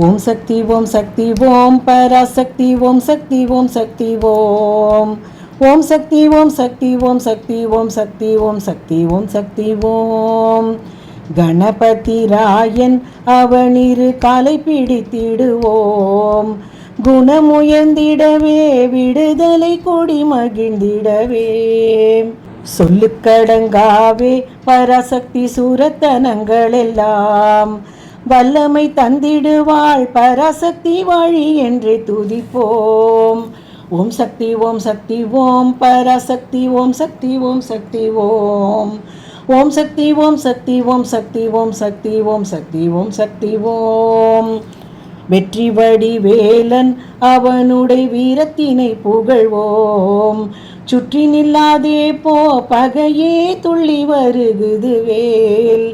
ஓம் சக்தி ஓம் சக்தி ஓம் பராசக்தி ஓம் சக்தி ஓம் சக்தி ஓம் ஓம் சக்தி ஓம் சக்தி ஓம் சக்தி ஓம் சக்தி ஓம் சக்தி ஓம் சக்தி ஓம் கணபதி ராயன் அவனிரு காலை பிடித்திடுவோம் குணமுயர்ந்திடவே விடுதலை கொடி மகிழ்ந்திடவே சொல்லுக்கடங்காவே பராசக்தி சூரத்தனங்கள் எல்லாம் வல்லமை தந்திடுவாள் பராசக்தி வாழி என்று துதிப்போம். ஓம் சக்தி ஓம் சக்தி ஓம் பராசக்தி ஓம் சக்தி ஓம் சக்தி ஓம் ஓம் சக்தி ஓம் சக்தி ஓம் சக்தி ஓம் சக்தி ஓம் சக்தி ஓம் சக்தி ஓம் வெற்றி வடிவேலன் அவனுடைய வீரத்தினை புகழ்வோம். சுற்றி நில்லாதே போ பகையே துள்ளி வருகுது வேல்.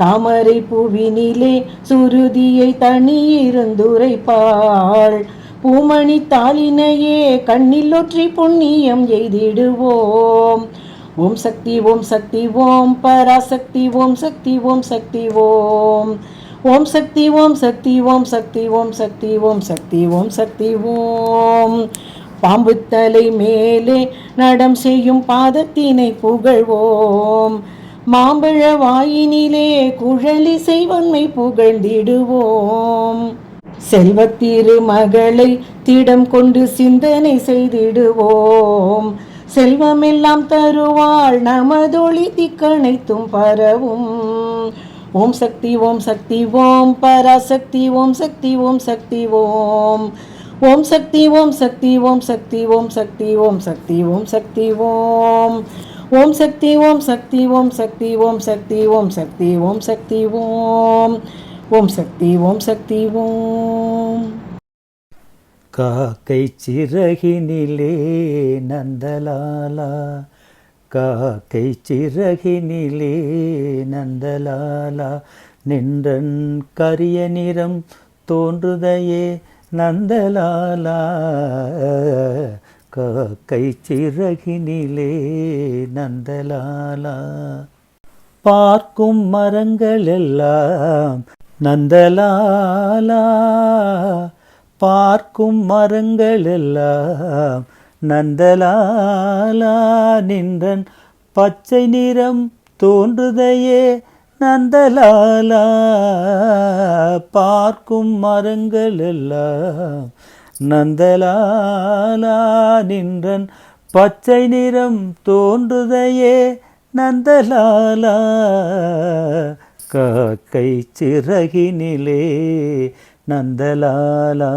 தாமரை பூவினிலே சுருதியை தனியிருந்துரைப்பாள். பூமணி தாளினையே கண்ணில் ஒற்றி புண்ணியம் எய்திடுவோம். ஓம் சக்தி ஓம் சக்தி ஓம் பராசக்தி ஓம் சக்தி ஓம் சக்தி ஓம் ஓம் சக்தி ஓம் சக்தி ஓம் சக்தி ஓம் சக்தி ஓம் சக்தி ஓம் சக்தி ஓம் பாம்பு தலை மேலே நடம் செய்யும் பாதத்தினை புகழ்வோம். மாம்பழ வாயினிலே குழலி செய்வன்மை புகழ்ந்திடுவோம். செல்வத்திரு மகளை திடம் கொண்டு சிந்தனை செய்திடுவோம். செல்வமெல்லாம் தருவாள் நமதொளி திக்கணைத்தும் பரவும். ஓம் சக்தி ஓம் சக்தி ஓம் பராசக்தி ஓம் சக்தி ஓம் சக்தி ஓம் ஓம் சக்தி ஓம் சக்தி ஓம் சக்தி ஓம் சக்தி ஓம் சக்தி ஓம் சக்தி ஓம் ஓம் சக்தி ஓம் சக்தி ஓம் சக்தி ஓம் சக்தி ஓம் சக்தி ஓம் சக்தி ஓம் ஓம் சக்தி ஓம் சக்தி ஓம். காக்கை சிறகினிலே நந்தலாலா, காக்கை சிறகினிலே நந்தலாலா, நின்றன் கரிய நிறம் தோன்றுதையே நந்தலாலா, காக்கை சிறகினிலே நந்தலாலா. பார்க்கும் மரங்கள் எல்லாம் நந்தலாலா, பார்க்கும் மரங்கள் எல்லாம் நந்தலாலா, நின்றன் பச்சை நிறம் தோன்றுதையே நந்தலாலா, பார்க்கும் மரங்கள் எல்லாம் நந்தலாலா, நின்றன் பச்சை நிறம் தோன்றுதையே நந்தலாலா, காக்கை சிறகினிலே நந்தலாலா.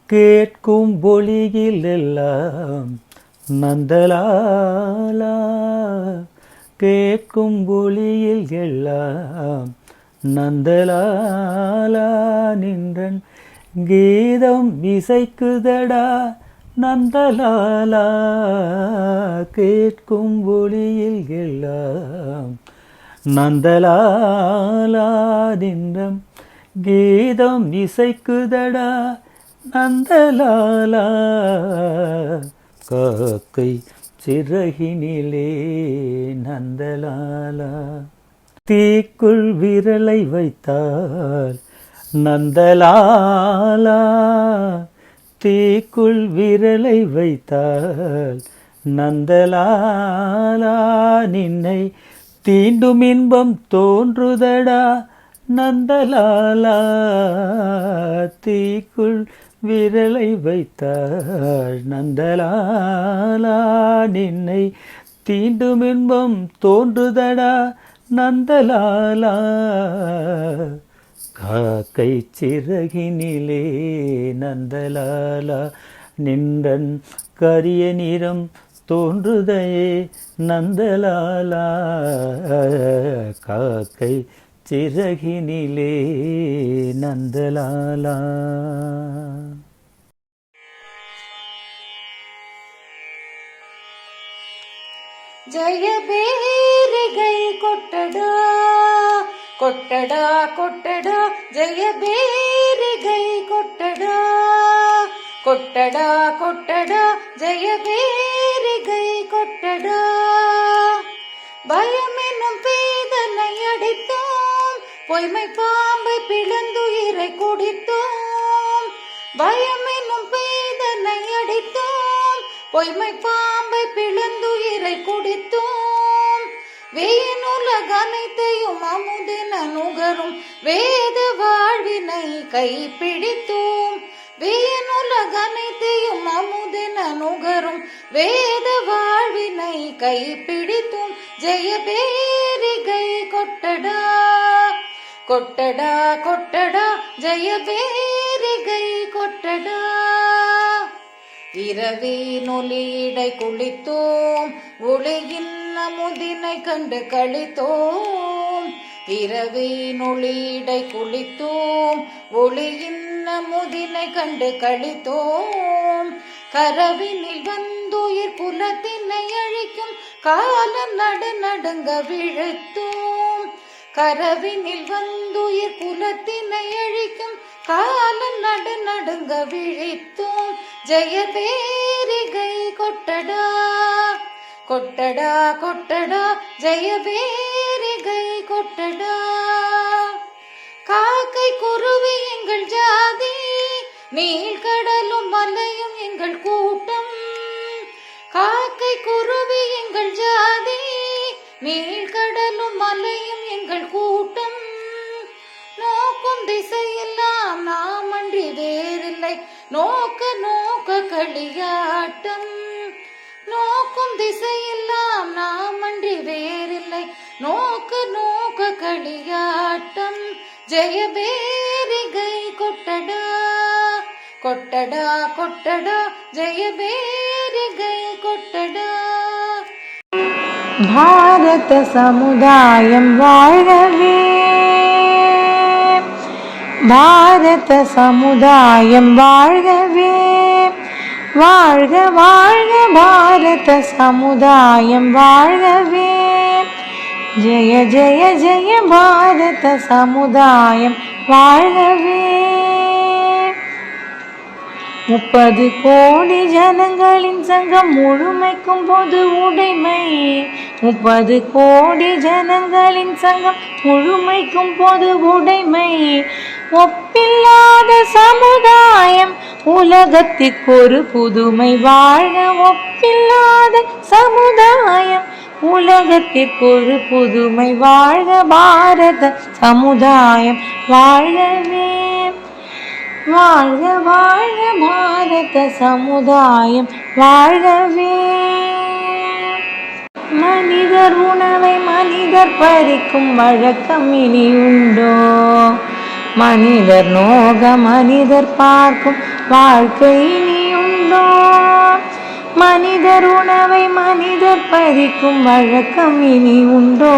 கேட்கும் பொலியில் எல்லாம் நந்தலாலா, கேட்கும் பொலியில் எல்லாம் நந்தலாலா, நின்றன் கீதம் இசைக்குதடா நந்தலாலா, கேட்கும் ஒளியில் எல்லாம் நந்தலாலா, நின்றம் கீதம் இசைக்குதடா நந்தலாலா, காக்கை சிறகினிலே நந்தலாலா. தீக்குள் விரலை வைத்தால் நந்தலாலா, தீக்குள் விரலை வைத்தால் நந்தலாலா, நின்னை தீண்டும் இன்பம் தோன்றுதடா நந்தலாலா, தீக்குள் விரலை வைத்தால் நந்தலாலா, நின்னை தீண்டும் இன்பம் தோன்றுதடா நந்தலாலா, காக்கை சிறகினிலே நந்தலாலா, நின்றன் கரிய நிறம் தோன்றுதையே நந்தலாலா, காக்கை சிறகினிலே நந்தலாலா. ஜய பேரிகை கொட்டடா கொட்டடா கொட்டடா, ஜய பேரிகை கொட்டடா கொட்டடா கொட்டடா, ஜய பேரிகை கொட்டடா. பயம் என்னும் பேதனை அடைத்தோம் பொய்மை பாம்பை பிளந்துயிரை குடித்தோம், பயம் என்னும் பெய்தனை அடித்தோம். பொய்மை பாம்பை பிளந்துயிரை குடித்தோம், வேணுலக அனைத்தையும் அமுதென நுகரும் வேத வாழ்வினை கைப்பிடித்தோம். வேணுலக அனைத்தையும் அமுதென நுகரும் வேத வாழ்வினை கைப்பிடித்தோம். ஜெய பேரிகை கொட்டடா கொட்டடா கொட்டடா, ஜெய பேரிகை கொட்டடா. இரவின் ஒளியிடை குளித்தோம், ஒளியின் அமுதினை கண்டு களித்தோம். இரவின் ஒளியிடை குளித்தோம், ஒளியின் அமுதினை கண்டு களித்தோம். கரவினில் வந்துயிர் குலத்தினை அழிக்கும் காலம் நடுங்க விழுத்தோம். கரவினில் வந்துயிர் குலத்தினை அழிக்கும் காலம் நடுங்க விழித்தோம். ஜெய பேரிகை கொட்டடா கொட்டடா கொட்டடா, ஜெய பேரிகை கொட்டடா. காக்கை குருவி எங்கள் ஜாதி, நீழ்கடலும் மலையும் எங்கள் கூட்டம். காக்கை குருவி எங்கள் ஜாதி, நீழ்கடலும் மலையும் எங்கள் கூட்டம். நோக்கும் திசையெல்லாம் நாம் அன்றி வேறில்லை, நோக்க நோக்க களியாட்டம். நோக்கும் திசையெல்லாம் நாம் அன்றி வேறில்லை, நோக்க நோக்க களியாட்டம். ஜெய பேரிகை கொட்டடா கொட்டடா கொட்டடா, ஜெய பேரிகை கொட்டடா. பாரத சமுதாயம் வாழ்கவே, பாரத சமுதாயம் வாழ்கவே. வாழ்க வாழ்க பாரத சமுதாயம் வாழ்கவே. ஜெய ஜெய ஜெய பாரத சமுதாயம் வாழ்கவே. 30 கோடி ஜனங்களின் சங்கம் முழுமைக்கும் பொது உடைமை. 30 கோடி ஜனங்களின் சங்கம் முழுமைக்கும் பொது உடைமை. ஒப்பில்லாத சமுதாயம் உலகத்திற்கொரு புதுமை. வாழ்க ஒப்பில்லாத சமுதாயம் உலகத்திற்கொரு புதுமை. வாழ்க பாரத சமுதாயம் வாழ்கவே. வாழ்க வாழ்க பாரத சமுதாயம் வாழ்கவே. மனிதர் உணவை மனிதர் பறிக்கும் வழக்கம் இனி உண்டோ? மனிதர் நோக மனிதர் பார்க்கும் வாழ்க்கை இனி உண்டோ? மனிதர் உணவை மனிதர் பறிக்கும் வழக்கம் இனி உண்டோ?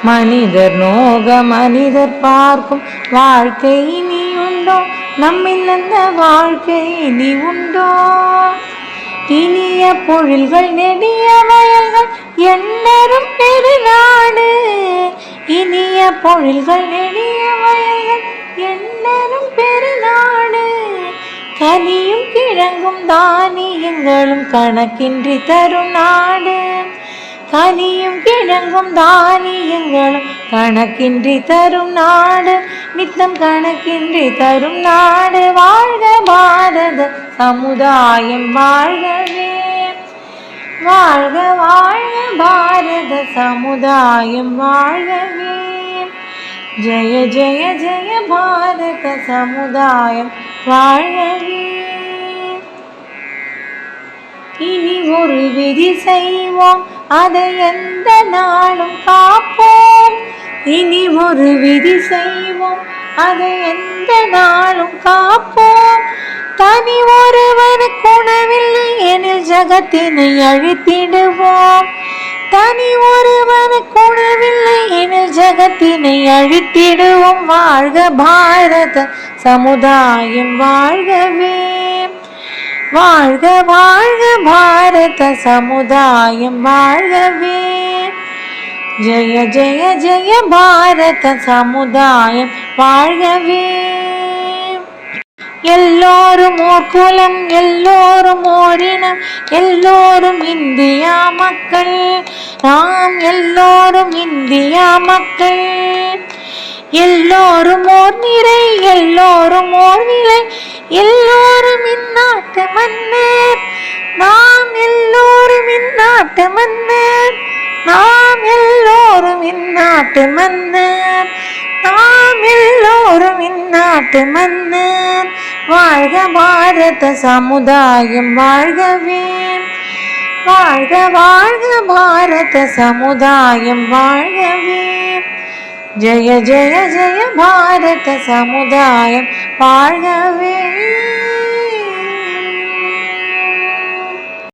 மனிதர் நோக மனிதர் பார்க்கும் வாழ்க்கை இனி உண்டோ? நம்மில் அந்த வாழ்க்கை இனி உண்டோ? இனிய பொழில்கள் நெடிய வயல்கள் எண்ணரும் பெருநாடு. இனிய பொழில்கள் நெடிய வயல்கள் எண்ணரும் பெருநாடு. கனியும் கிழங்கும் தானியங்களும் கணக்கின்றி தரும் நாடு. கனியும் கிழங்கும் தானியங்களும் கணக்கின்றி தரும் நாடு. நித்தம் கணக்கின்றி தரும் நாடு. வாழ்க பாரத சமுதாயம் வாழ்கவே. வாழ்க வாழ்க பாரத சமுதாயம் வாழ்கவே. ஜெய ஜெய ஜெய பாரத சமுதாயம் வாழ்கவே. இனி ஒரு விதி செய்வோம், அதை எந்த நாளும் காப்போம். இனி ஒரு விதி செய்வோம், அதை எந்த நாளும் காப்போம். தனி ஒருவனுக்கு உணவில்லை எனில் ஜகத்தினை அழித்திடுவோம். தனி ஒருவனுக்கு உணவில்லை எனில் ஜகத்தினை அழித்திடுவோம். வாழ்க பாரத சமுதாயம் வாழ்கவே. வாழ்க வாழ்க பாரத சமுதாயம் வாழ்கவே. ஜெய ஜெய ஜெய பாரத சமுதாயம் வாழ்கவே. எல்லோரும் ஓர் குலம், எல்லோரும் ஓரினம், எல்லோரும் இந்தியா மக்கள். நாம் எல்லோரும் இந்தியா மக்கள். எல்லோரும் ஓர் நிறை எல்லோரும் ஓர் விலை எல்லோரும் இந்நாட்டு மன்னர் நாம் எல்லோரும் இந்நாட்டு மன்னர் நாம் எல்லோரும் இந்நாட்டு மன்னர் நாம் எல்லோரும் இந்நாட்டு மன்னர் வாழ்க பாரத சமுதாயம் வாழ்கவே வாழ்க வாழ்க பாரத சமுதாயம் வாழ்கவே ஜெய ஜெய ஜெய பாரத சமுதாயம் வாழ்கவே